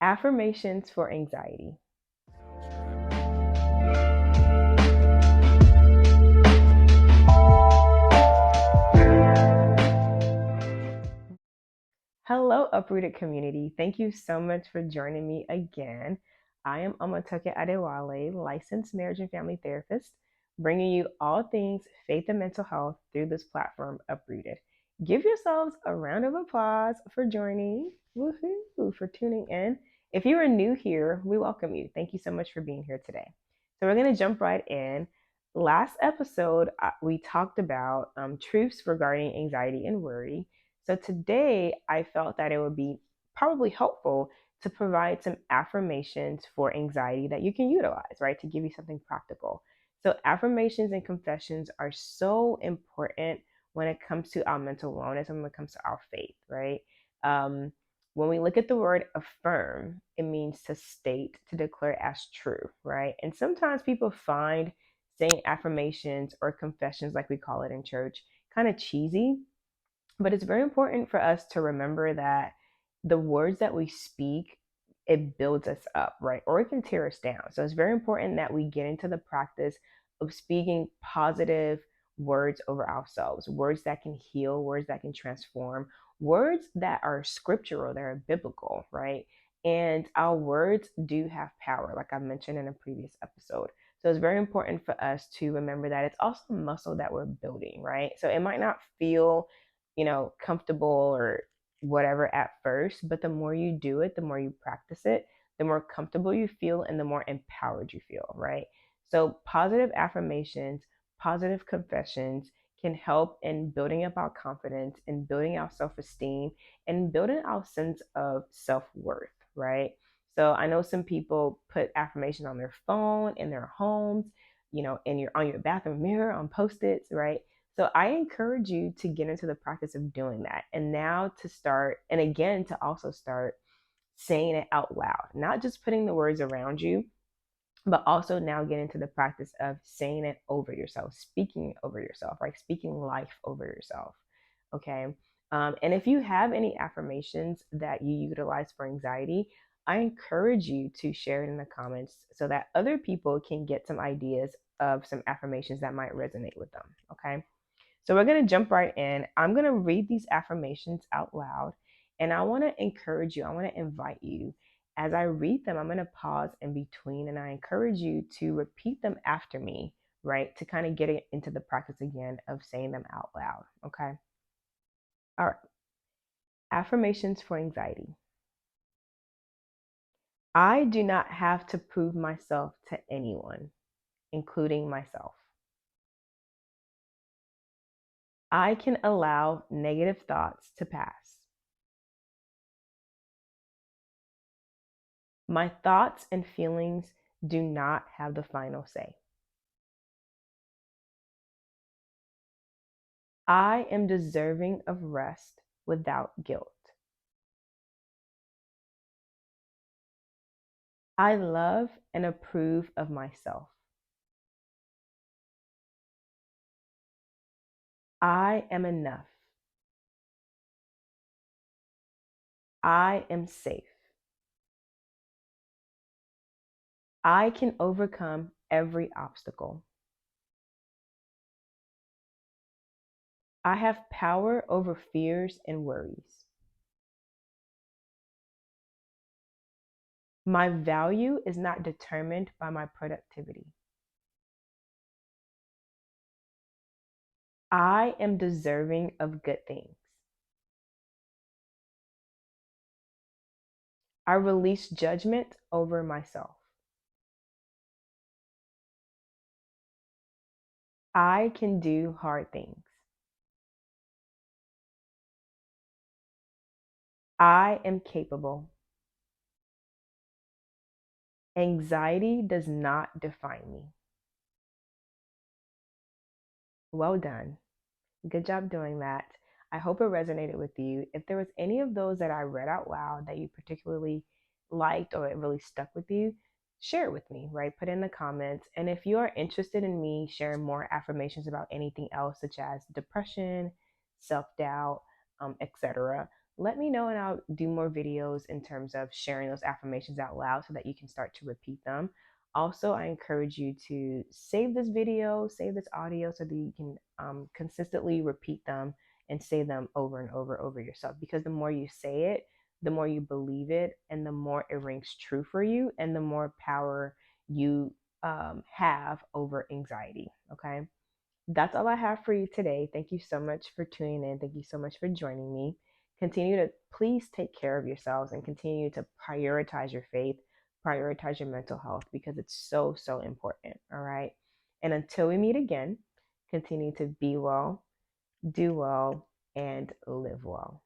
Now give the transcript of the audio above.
Affirmations for anxiety. Hello, Uprooted community. Thank you so much for joining me again. I am Omatoke Adewale, licensed marriage and family therapist, bringing you all things faith and mental health through this platform, Uprooted. Give yourselves a round of applause for joining. Woohoo, for tuning in. If you are new here, we welcome you. Thank you so much for being here today. So, we're going to jump right in. Last episode, we talked about truths regarding anxiety and worry. So today I felt that it would be probably helpful to provide some affirmations for anxiety that you can utilize, right? To give you something practical. So affirmations and confessions are so important when it comes to our mental wellness and when it comes to our faith, right? Um, when we look at the word affirm, it means to state, to declare as true, right? And sometimes people find saying affirmations or confessions, like we call it in church, kind of cheesy, but it's very important for us to remember that the words that we speak, it builds us up, right? Or it can tear us down. So it's very important that we get into the practice of speaking positive words over ourselves, words that can heal, words that can transform, words that are scriptural, that are biblical, right? And our words do have power, like I mentioned in a previous episode. So it's very important for us to remember that it's also a muscle that we're building, right? So it might not feel comfortable or whatever at first, but the more you do it, the more you practice it, the more comfortable you feel and the more empowered you feel, right? So positive affirmations, positive confessions can help in building up our confidence and building our self-esteem and building our sense of self-worth, right? So I know some people put affirmations on their phone, in their homes, in your on your bathroom mirror, on post-its, right? So I encourage you to get into the practice of doing that. And now to start, and again, to also start saying it out loud, not just putting the words around you, but also now get into the practice of saying it over yourself, speaking it over yourself, right? Speaking life over yourself. Okay. And if you have any affirmations that you utilize for anxiety, I encourage you to share it in the comments so that other people can get some ideas of some affirmations that might resonate with them. Okay. So we're going to jump right in. I'm going to read these affirmations out loud, and I want to encourage you, I want to invite you. As I read them, I'm going to pause in between, and I encourage you to repeat them after me, right? To kind of get it into the practice again of saying them out loud. Okay. All right. Affirmations for anxiety. I do not have to prove myself to anyone, including myself. I can allow negative thoughts to pass. My thoughts and feelings do not have the final say. I am deserving of rest without guilt. I love and approve of myself. I am enough. I am safe. I can overcome every obstacle. I have power over fears and worries. My value is not determined by my productivity. I am deserving of good things. I release judgment over myself. I can do hard things. I am capable. Anxiety does not define me. Well done. Good job doing that. I hope it resonated with you. If there was any of those that I read out loud that you particularly liked or it really stuck with you, share it with me, right? Put in the comments. And if you are interested in me sharing more affirmations about anything else, such as depression, self doubt, etc., let me know and I'll do more videos in terms of sharing those affirmations out loud so that you can start to repeat them. Also, I encourage you to save this video, save this audio so that you can consistently repeat them and say them over and over yourself. Because the more you say it, the more you believe it, and the more it rings true for you, and the more power you have over anxiety. Okay. That's all I have for you today. Thank you so much for tuning in. Thank you so much for joining me. Continue to please take care of yourselves and continue to prioritize your faith, prioritize your mental health because it's so, so important. All right. And until we meet again, continue to be well, do well, and live well.